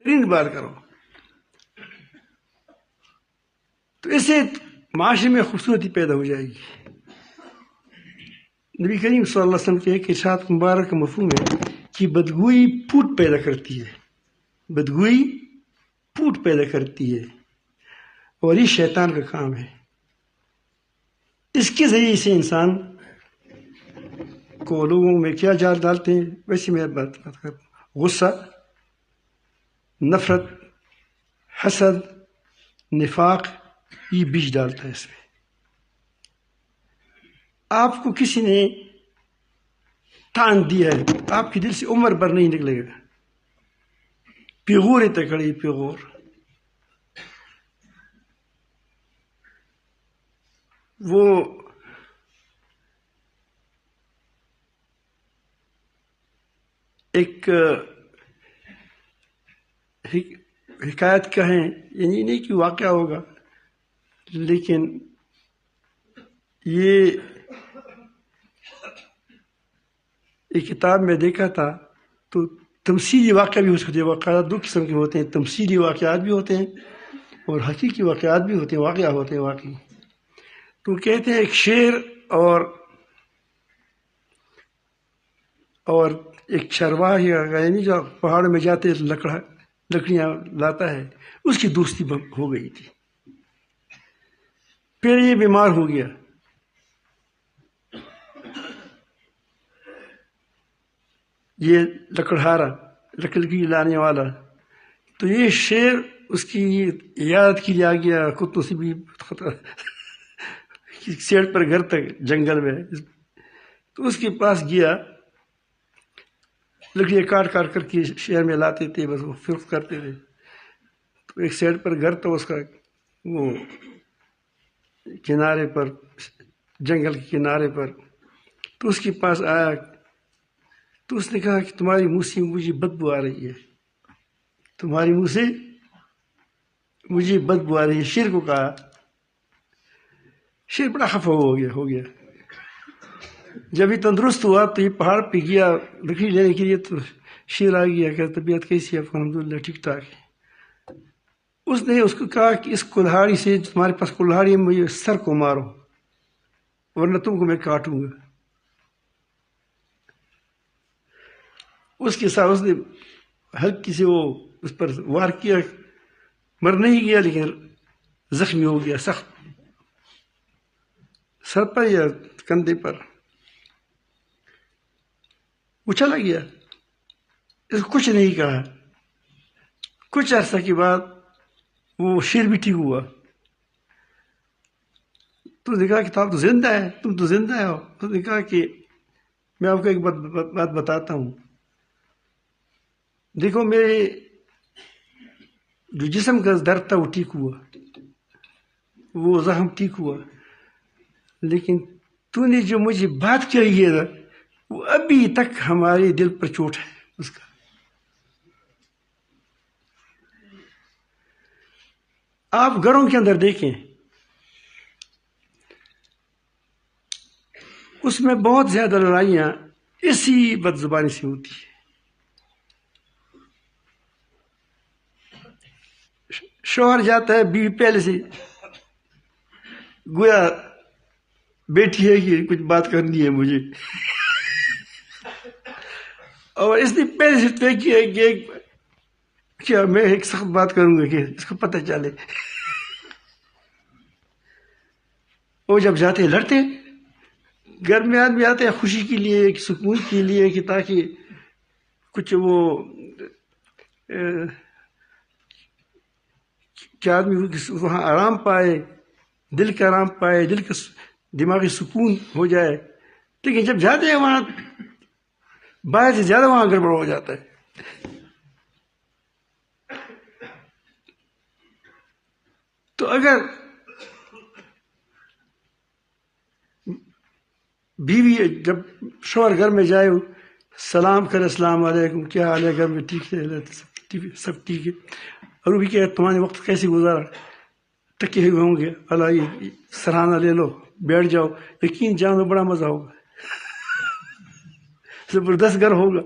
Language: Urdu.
بہترین بات کرو، تو اس سے معاشرے میں خوبصورتی پیدا ہو جائے گی۔ نبی کریم صلی اللہ علیہ وسلم کے ایک ارشاد مبارک کا مفہوم ہے کہ بدگوئی پھوٹ پیدا کرتی ہے، بدگوئی پھوٹ پیدا کرتی ہے، اور یہ شیطان کا کام ہے۔ اس کے ذریعے سے انسان کو لوگوں میں کیا جال ڈالتے ہیں، ویسے میں بات کرتا ہوں، غصہ، نفرت، حسد، نفاق، یہ بیج ڈالتا ہے اس میں۔ آپ کو کسی نے تان دیا ہے، آپ کے دل سے عمر بھر نہیں نکلے گا، پیغور تکڑی پیغور۔ وہ ایک حکایت کہیں، یعنی نہیں کہ واقعہ ہوگا، لیکن یہ ایک کتاب میں دیکھا تھا، تو تمثیلی واقعہ بھی ہو سکتے ہیں۔ واقعات دو قسم کے ہوتے ہیں، تمثیلی واقعات بھی ہوتے ہیں اور حقیقی واقعات بھی ہوتے ہیں، واقعہ ہوتے ہیں واقعی۔ تو کہتے ہیں ایک شیر اور ایک چرواہ، یعنی جو پہاڑوں میں جاتے لکڑیاں لاتا ہے، اس کی دوستی ہو گئی تھی۔ پھر یہ بیمار ہو گیا، یہ لکڑہارا، لکڑی لانے والا، تو یہ شیر اس کی عیادت کے لیے آ گیا، کتوں سے بھی سیٹ پر گھر تک جنگل میں، تو اس کے پاس گیا، لکڑیاں کاٹ کاٹ کر کے شہر میں لاتے تھے، بس وہ فروخت کرتے تھے۔ تو ایک سائڈ پر گھر تھا اس کا، وہ کنارے پر، جنگل کے کنارے پر، تو اس کے پاس آیا، تو اس نے کہا کہ تمہاری منہ سے مجھے بدبو آ رہی ہے، تمہاری منہ سے مجھے بدبو آ رہی ہے، شیر کو کہا۔ شیر بڑا خفا ہو گیا۔ جب یہ تندرست ہوا تو یہ پہاڑ پہ گیا لکڑی لینے کے لیے، تو شیر آ گیا کہ طبیعت کیسی ہے؟ الحمدللہ ٹھیک ٹھاک ہے۔ اس نے اس کو کہا کہ اس کلہاڑی سے، تمہارے پاس کلہاڑی ہے، مجھے سر کو مارو ورنہ تم کو میں کاٹوں گا۔ اس کے ساتھ اس نے ہلکی سے وہ اس پر وار کیا، مر نہیں گیا لیکن زخمی ہو گیا سخت، سر پر یا کندھے پر۔ وہ چلا گیا، اس کو کچھ نہیں کہا۔ کچھ عرصہ کے بعد وہ شیر بھی ٹھیک ہوا۔ تو نے کہا کہ آپ تو زندہ ہے، تم تو زندہ ہو۔ تو نے کہا کہ میں آپ کو ایک بات بتاتا ہوں، دیکھو میرے جو جسم کا درد تھا وہ ٹھیک ہوا، وہ زخم ٹھیک ہوا، لیکن تو نے جو مجھے بات کہی ہے نا، وہ ابھی تک ہمارے دل پر چوٹ ہے اس کا۔ آپ گھروں کے اندر دیکھیں، اس میں بہت زیادہ لڑائیاں اسی بد زبانی سے ہوتی ہیں۔ شوہر جاتا ہے، بیوی پہلے سے گویا بیٹھی ہے کہ کچھ بات کرنی ہے مجھے، اور اس نے پہلے سے طے کیا ہے کہ کیا میں ایک سخت بات کروں گا کہ اس کو پتہ چلے۔ وہ جب جاتے ہیں لڑتے، گھر میں آدمی آتے ہیں خوشی کے لیے، سکون کے لیے، کہ تاکہ کچھ وہ کہ آدمی وہاں آرام پائے، دل کا آرام پائے، دل کا دماغی سکون ہو جائے، لیکن جب جاتے ہیں وہاں باہر سے زیادہ وہاں گڑبڑ ہو جاتا ہے۔ تو اگر بیوی جب شوہر گھر میں جائے، سلام کرے، السلام علیکم، کیا حال ہے، گھر میں ٹھیک ہے، سب ٹھیک ہے، اور وہ بھی کہ تمہارے وقت کیسے گزارا، تکے ہوئے ہوں گے، اللہ یہ سرحانہ لے لو، بیٹھ جاؤ، یقین جانو بڑا مزہ ہوگا، زبردست گھر ہوگا۔